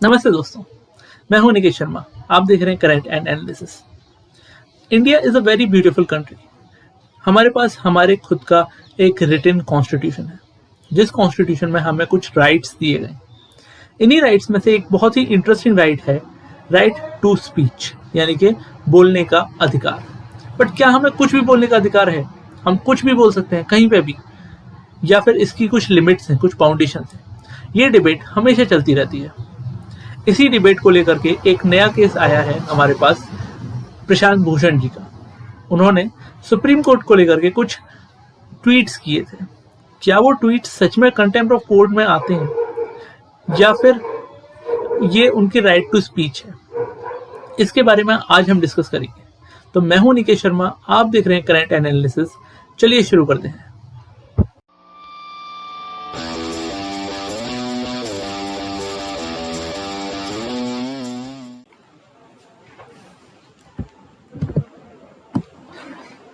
नमस्ते दोस्तों, मैं हूं निकेश शर्मा। आप देख रहे हैं current and analysis. India is a very beautiful country. हमारे पास हमारे खुद का एक रिटन कॉन्स्टिट्यूशन है, जिस कॉन्स्टिट्यूशन में हमें कुछ राइट्स दिए गए। इन्हीं राइट्स में से एक बहुत ही इंटरेस्टिंग राइट है, राइट टू स्पीच, यानी कि बोलने का अधिकार। बट क्या हमें कुछ भी बोलने का अधिकार है? हम कुछ भी बोल सकते हैं कहीं पे भी, या फिर इसकी कुछ लिमिट्स हैं, कुछ बाउंडेशंस हैं? ये डिबेट हमेशा चलती रहती है। इसी डिबेट को लेकर के एक नया केस आया है हमारे पास प्रशांत भूषण जी का। उन्होंने सुप्रीम कोर्ट को लेकर के कुछ ट्वीट्स किए थे। क्या वो ट्वीट्स सच में कंटेम्प्ट ऑफ कोर्ट में आते हैं या फिर ये उनकी राइट टू स्पीच है? इसके बारे में आज हम डिस्कस करेंगे। तो मैं हूं निकेश शर्मा, आप देख रहे हैं करंट एनालिसिस। चलिए शुरू करते हैं।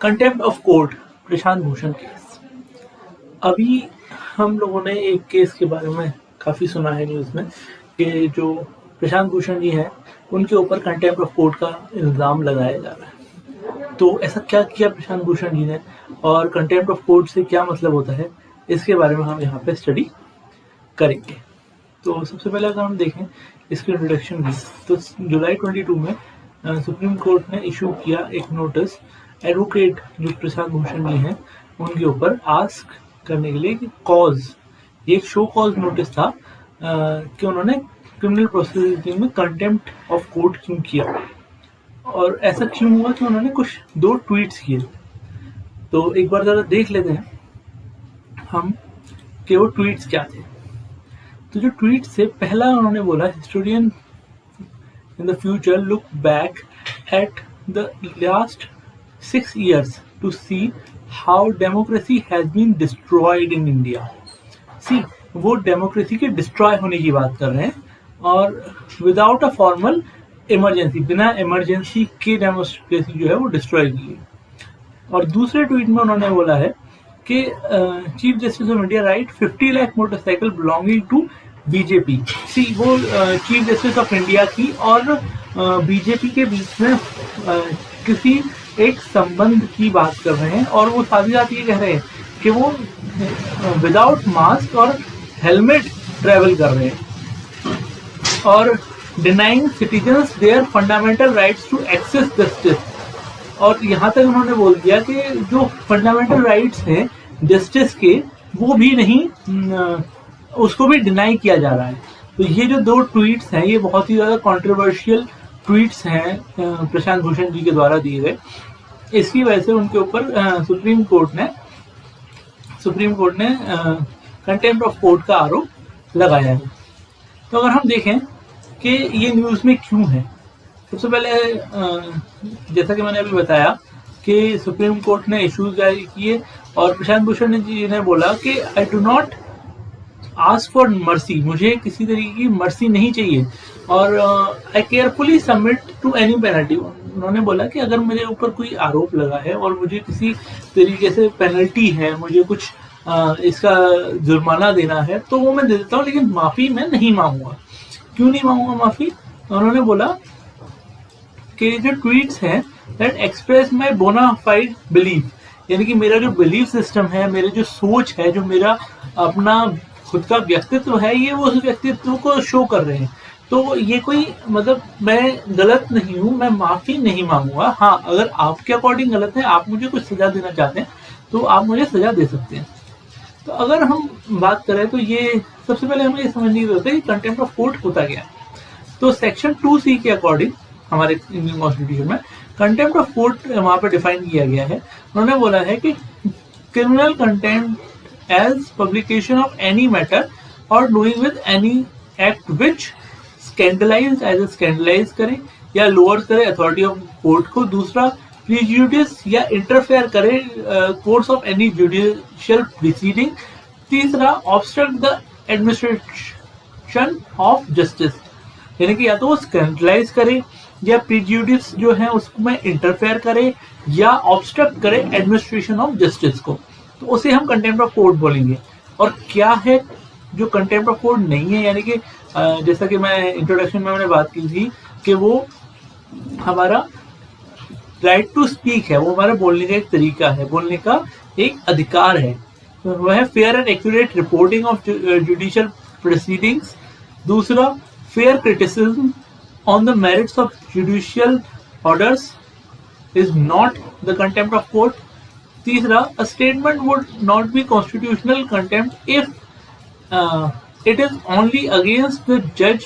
Contempt of court, Prashant Bhushan case. अभी हम लोगों ने एक केस के बारे में काफ़ी सुना है न्यूज़ में कि जो प्रशांत भूषण जी हैं उनके ऊपर कंटेम्प्ट ऑफ कोर्ट का इल्ज़ाम लगाया जा रहा है। तो ऐसा क्या किया प्रशांत भूषण जी ने और कंटेम्प्ट ऑफ कोर्ट से क्या मतलब होता है, इसके बारे में हम यहाँ पे स्टडी करेंगे। तो सबसे पहले अगर हम देखें इसकी इंट्रोडक्शन की, तो जुलाई 22 में सुप्रीम कोर्ट ने इशू किया एक नोटिस एडवोकेट जो प्रशांत भूषण जी हैं उनके ऊपर आस्क करने के लिए कि कॉज, ये एक शो कॉज नोटिस था कि उन्होंने क्रिमिनल प्रोसीडिंग में कंटेम्प्ट ऑफ कोर्ट क्यों किया और ऐसा क्यों हुआ कि उन्होंने कुछ 2 ट्वीट्स किए। तो एक बार ज़रा देख लेते हैं हम कि वो ट्वीट्स क्या थे। तो जो ट्वीट्स से पहला उन्होंने बोला, historian in the future look back at the last 6 years to see how democracy has been destroyed in India. See, वो डेमोक्रेसी के डिस्ट्रॉय होने की बात कर रहे हैं और विदाउट अ फॉर्मल इमरजेंसी, बिना इमरजेंसी के डेमोक्रेसी जो है वो डिस्ट्रॉय की है। और दूसरे ट्वीट में उन्होंने बोला है कि chief justice of India ride 50 lakh motorcycle belonging to BJP. See, वो चीफ जस्टिस ऑफ इंडिया की और बीजेपी के बीच में किसी एक संबंध की बात कर रहे हैं और वो साथ ही साथ ये कह रहे हैं कि वो विदाउट मास्क और हेलमेट ट्रेवल कर रहे हैं और denying citizens their fundamental rights to access justice. और यहाँ तक उन्होंने बोल दिया कि जो फंडामेंटल राइट्स हैं जस्टिस के, वो भी नहीं, उसको भी डिनाई किया जा रहा है। तो ये जो 2 ट्वीट्स हैं ये बहुत ही ज़्यादा कॉन्ट्रोवर्शियल ट्वीट्स हैं प्रशांत भूषण जी के द्वारा दिए गए। इसकी वजह से उनके ऊपर सुप्रीम कोर्ट ने कंटेम्प्ट ऑफ कोर्ट का आरोप लगाया है। तो अगर हम देखें कि ये न्यूज़ में क्यों है, सबसे पहले जैसा कि मैंने अभी बताया कि सुप्रीम कोर्ट ने इशूज जारी किए और प्रशांत भूषण जी ने बोला कि I do not ask for mercy, मुझे किसी तरीके की मर्सी नहीं चाहिए और I carefully submit to any penalty. उन्होंने बोला कि अगर मेरे ऊपर कोई आरोप लगा है और मुझे किसी तरीके से पेनल्टी है, मुझे कुछ इसका जुर्माना देना है, तो वो मैं दे देता हूँ, लेकिन माफ़ी मैं नहीं मांगूंगा। क्यों नहीं मांगूंगा माफ़ी? उन्होंने बोला कि जो ट्वीट्स हैं that express my bona fide belief, यानी कि मेरा जो बिलीफ सिस्टम है, मेरी जो सोच है, जो मेरा अपना खुद का व्यक्तित्व है, ये वो उस व्यक्तित्व को शो कर रहे हैं। तो ये कोई मतलब मैं गलत नहीं हूँ, मैं माफ़ी नहीं मांगूंगा। हाँ, अगर आपके अकॉर्डिंग गलत है, आप मुझे कुछ सज़ा देना चाहते हैं तो आप मुझे सज़ा दे सकते हैं। तो अगर हम बात करें तो ये सबसे पहले हमें ये समझने की जरूरत है कि कंटेम्प्ट ऑफ कोर्ट होता क्या है। तो सेक्शन 2C के अकॉर्डिंग हमारे इंडियन कॉन्स्टिट्यूशन में कंटेम्प्ट ऑफ कोर्ट वहाँ पर डिफाइन किया गया है। उन्होंने बोला है कि criminal contempt as publication of any matter और doing with any act which scandalise, as a scandalise करे या लोअर करे अथॉरिटी ऑफ कोर्ट को। दूसरा, प्रीजुडिस या इंटरफेयर करे course of any judicial proceeding. तीसरा, obstruct the administration of justice, यानी कि या तो वो स्कैंडलाइज करे या प्रीजुडिस जो है उसमें इंटरफेयर करे या ऑब्स्ट्रक्ट करे एडमिनिस्ट्रेशन ऑफ जस्टिस को, तो उसे हम कंटेम्प्ट ऑफ कोर्ट बोलेंगे। और क्या है जो कंटेम्प्ट ऑफ कोर्ट नहीं है, यानी कि जैसा कि मैं इंट्रोडक्शन में मैंने बात की थी कि वो हमारा राइट टू स्पीक है, वो हमारा बोलने का एक तरीका है, बोलने का एक अधिकार है। तो वह है fair and accurate reporting of judicial proceedings. दूसरा, fair criticism on the merits of judicial orders is not the contempt of court. तीसरा, a statement would not be constitutional contempt if it is only against the judge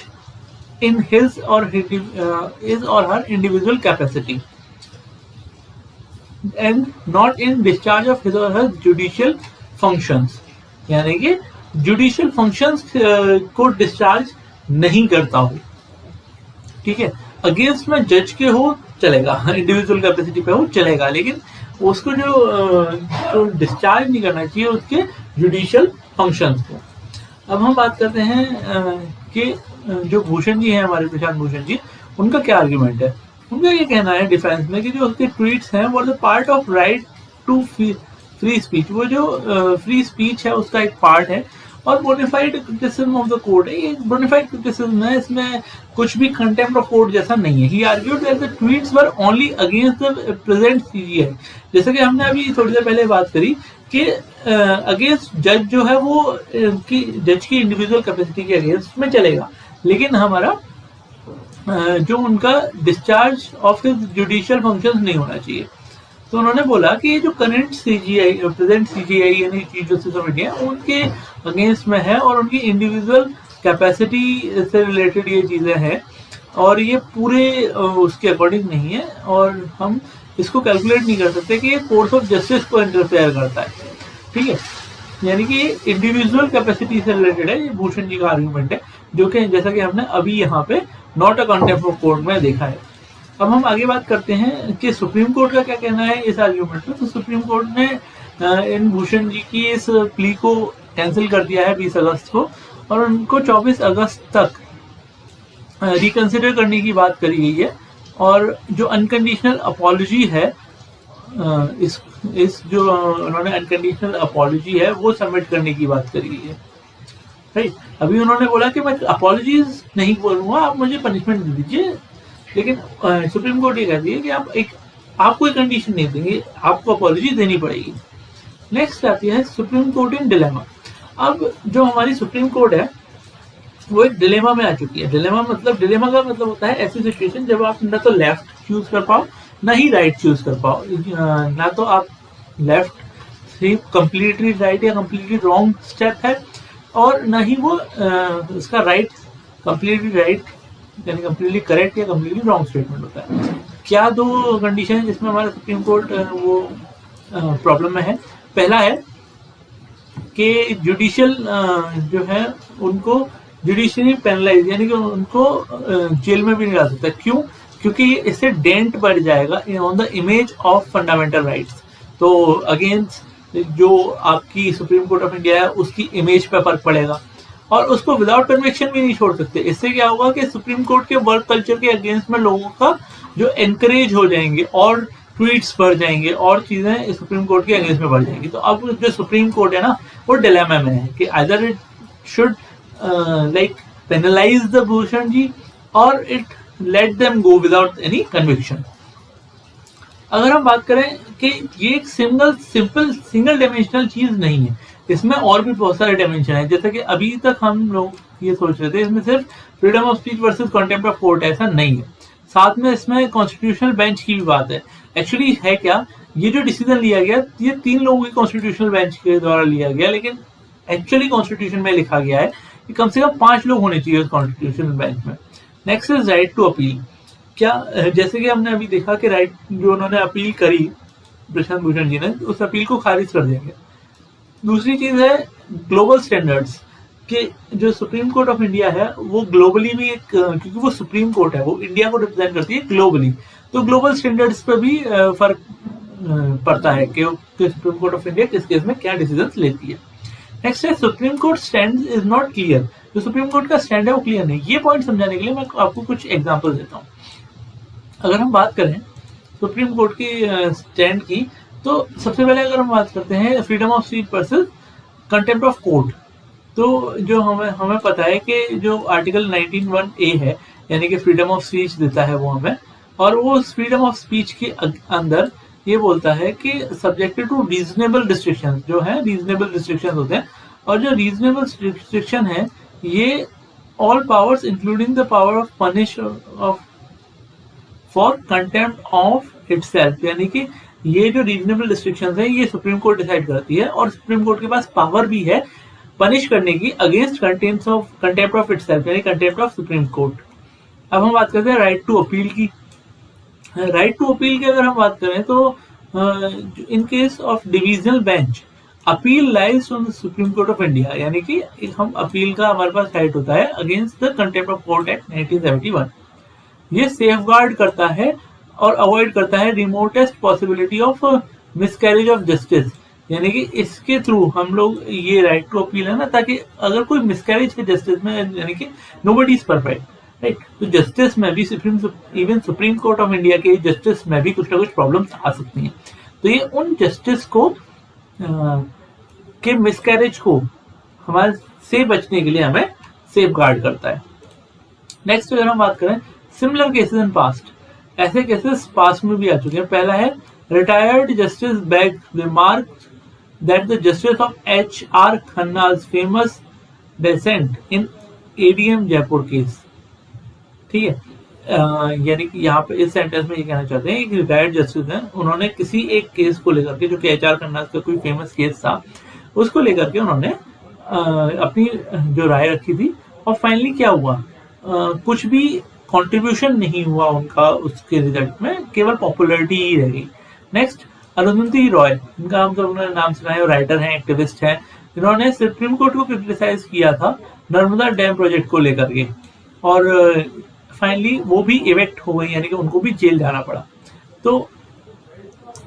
in his or her individual capacity and not in discharge of his or her judicial functions, यानी कि judicial functions को discharge नहीं करता हो, ठीक है। Against में जज के हो चलेगा, इंडिविजुअल कैपेसिटी पे हो चलेगा, लेकिन उसको जो डिस्चार्ज नहीं करना चाहिए उसके जुडिशियल फंक्शंस को। अब हम बात करते हैं कि जो भूषण जी हैं, हमारे प्रशांत भूषण जी, उनका क्या आर्ग्यूमेंट है। उनका ये कहना है डिफेंस में कि जो उसके ट्वीट्स हैं वो part of right to free speech, वो जो फ्री स्पीच है उसका एक पार्ट है और bona fide criticism of the court है। ये बोनाफाइड क्रिटिसिज्म है, इसमें कुछ भी कंटेम्प्ट ऑफ कोर्ट जैसा नहीं है। He argued that the tweets were only against the present CJI, जैसे कि हमने अभी थोड़ी देर पहले बात करी कि अगेंस्ट जज जो है वो जज की इंडिविजुअल कैपेसिटी के अगेंस्ट में चलेगा, लेकिन हमारा जो उनका discharge of his judicial functions नहीं होना चाहिए। तो उन्होंने बोला कि ये जो करंट सीजीआई, प्रेजेंट सीजीआई यानी चीफ जस्टिस ऑफ इंडिया, उनके अगेंस्ट में है और उनकी इंडिविजुअल कैपेसिटी से रिलेटेड ये चीज़ें हैं और ये पूरे उसके अकॉर्डिंग नहीं है और हम इसको कैलकुलेट नहीं कर सकते कि ये कोर्स ऑफ जस्टिस को इंटरफेयर करता है, ठीक है। यानी कि ये इंडिविजुअल कैपेसिटी से रिलेटेड है, ये भूषण जी का आर्गूमेंट है, जो कि जैसा कि हमने अभी यहाँ पे not a contempt of court में देखा है। अब हम आगे बात करते हैं कि सुप्रीम कोर्ट का क्या कहना है इस आर्गूमेंट में। तो सुप्रीम कोर्ट ने इन भूषण जी की इस प्ली को कैंसिल कर दिया है 20 अगस्त को और उनको 24 अगस्त तक रिकंसिडर करने की बात करी गई है और जो अनकंडीशनल अपॉलॉजी है, इस जो उन्होंने अनकंडीशनल अपॉलॉजी है वो सबमिट करने की बात करी गई है, राइट। अभी उन्होंने बोला कि मैं अपॉलॉजीज नहीं बोलूँगा, आप मुझे पनिशमेंट दे दीजिए, लेकिन सुप्रीम कोर्ट ये कहती है कि आप कोई कंडीशन नहीं देंगे, आपको अपॉलॉजी देनी पड़ेगी। नेक्स्ट आती है सुप्रीम कोर्ट इन डिलेमा। अब जो हमारी सुप्रीम कोर्ट है वो एक डिलेमा में आ चुकी है। डिलेमा का मतलब होता है ऐसी सिचुएशन जब आप ना तो लेफ्ट चूज कर पाओ ना ही राइट चूज कर पाओ, ना तो आप लेफ्ट से कंप्लीटली राइट या कंप्लीटली रॉन्ग स्टेप है और ना ही वो उसका राइट कंप्लीटली राइट यानी कंप्लीटली करेक्ट या कंप्लीटली रॉन्ग स्टेटमेंट होता है। क्या दो कंडीशन है जिसमें हमारा सुप्रीम कोर्ट वो प्रॉब्लम में है। पहला है कि जुडिशियल जो है उनको जुडिशियली पेनलाइज यानी कि उनको जेल में भी नहीं डाल सकता। क्यों? क्योंकि इससे डेंट बढ़ जाएगा on the image of fundamental rights. तो अगेंस्ट जो आपकी सुप्रीम कोर्ट ऑफ इंडिया है उसकी इमेज पे फर्क पड़ेगा और उसको विदाउट कन्विक्शन भी नहीं छोड़ सकते। इससे क्या होगा कि सुप्रीम कोर्ट के वर्क कल्चर के अगेंस्ट में लोगों का जो एनकरेज हो जाएंगे और ट्वीट्स बढ़ जाएंगे और चीजें सुप्रीम कोर्ट के अगेंस्ट में बढ़ जाएंगी। तो अब जो सुप्रीम कोर्ट है ना वो डिलेमा में है कि either it should like penalise the Bhushan ji और it let them go without any conviction. अगर हम बात करें कि ये एक सिंगल डायमेंशनल चीज नहीं है, इसमें और भी बहुत सारे डायमेंशन है। जैसे कि अभी तक हम लोग ये सोच रहे थे इसमें सिर्फ freedom of speech versus contempt of court, ऐसा नहीं है। साथ में इसमें कॉन्स्टिट्यूशनल बेंच की भी बात है। एक्चुअली है क्या, ये जो डिसीजन लिया गया ये 3 लोगों की कॉन्स्टिट्यूशनल बेंच के द्वारा लिया गया, लेकिन एक्चुअली कॉन्स्टिट्यूशन में लिखा गया है कि कम से कम 5 लोग होने चाहिए उस कॉन्स्टिट्यूशनल बेंच में। Next is right to appeal. क्या जैसे कि हमने अभी देखा कि राइट जो उन्होंने अपील करी प्रशांत भूषण जी ने, उस अपील को खारिज कर देंगे। दूसरी चीज है ग्लोबल स्टैंडर्ड्स कि जो सुप्रीम कोर्ट ऑफ इंडिया है वो ग्लोबली भी एक, क्योंकि वो सुप्रीम कोर्ट है वो इंडिया को रिप्रेजेंट करती है ग्लोबली, तो ग्लोबल स्टैंडर्ड्स पे भी फर्क पड़ता है कि सुप्रीम कोर्ट ऑफ इंडिया किस केस में क्या डिसीजंस लेती है। नेक्स्ट है supreme court stand is not clear. जो सुप्रीम कोर्ट का स्टैंड है वो क्लियर नहीं। ये पॉइंट समझाने के लिए मैं आपको कुछ एग्जाम्पल देता हूँ। अगर हम बात करें सुप्रीम कोर्ट की स्टैंड की, तो सबसे पहले अगर हम बात करते हैं freedom of speech versus contempt of court, तो जो हमें पता है कि जो आर्टिकल 19(1)(a है, यानी कि फ्रीडम ऑफ स्पीच देता है वो हमें, और वो फ्रीडम ऑफ स्पीच के अंदर ये बोलता है कि सब्जेक्टेड टू रीजनेबल रिस्ट्रिक्शंस, जो है रीजनेबल रिस्ट्रिक्शंस होते हैं, और जो रीजनेबल रिस्ट्रिक्शन है ये all powers including the power of punish of for contempt of itself, यानी कि ये जो रीजनेबल रिस्ट्रिक्शंस है ये सुप्रीम कोर्ट डिसाइड करती है, और सुप्रीम कोर्ट के पास पावर भी है पनिश करने की अगेंस्ट कंटेम्प्ट ऑफ इटसेल्फ, यानी कंटेम्प्ट ऑफ सुप्रीम कोर्ट। अब हम बात करते हैं राइट टू अपील की। राइट टू अपील की अगर हम बात करें तो in case of divisional bench appeal lies on the supreme court of India, यानी कि हम अपील का हमारे पास राइट होता है against the contempt of court act 1971। ये सेफगार्ड करता है और अवॉइड करता है remotest possibility of miscarriage of justice, यानी कि इसके थ्रू हम लोग ये राइट टू अपील है ना, ताकि अगर कोई मिसकैरेज है जस्टिस में, यानी कि नोबडी इज परफेक्ट, राइट, तो जस्टिस में भी even supreme court of India के जस्टिस में भी कुछ ना कुछ प्रॉब्लम्स आ सकती हैं, तो ये उन जस्टिस को के मिसकैरेज को हमारे से बचने के लिए हमें सेफ गार्ड करता है। नेक्स्ट अगर हम बात करें सिमिलर केसेस इन पास्ट, ऐसे केसेस पास्ट में भी आ चुके हैं। पहला है retired justice Beg remark that the justice of H.R. Khanna's famous dissent in ADM Jaipur case, ठीक है, यानी कि यहाँ पे इस सेंटेंस में ये कहना चाहते हैं कि रिटायर्ड जस्टिस हैं, उन्होंने किसी एक केस को लेकर के, जो कि H.R. खन्ना का कोई फेमस केस था, उसको लेकर के उन्होंने अपनी जो राय रखी थी, और फाइनली क्या हुआ, कुछ भी कंट्रीब्यूशन नहीं हुआ उनका उसके रिजल्ट में, केवल पॉपुलैरिटी ही रह गई। नेक्स्ट अरुंधति रॉय, इनका हम सब नाम सुना है, राइटर हैं, एक्टिविस्ट हैं, इन्होंने सुप्रीम कोर्ट को क्रिटिसाइज किया था नर्मदा डैम प्रोजेक्ट को लेकर के, और फाइनली वो भी इवेक्ट हो गई, यानी कि उनको भी जेल जाना पड़ा। तो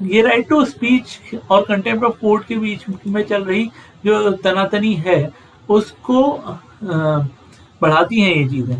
ये राइट टू स्पीच और कंटेम्प्ट ऑफ कोर्ट के बीच में चल रही जो तनातनी है उसको बढ़ाती हैं ये चीजें।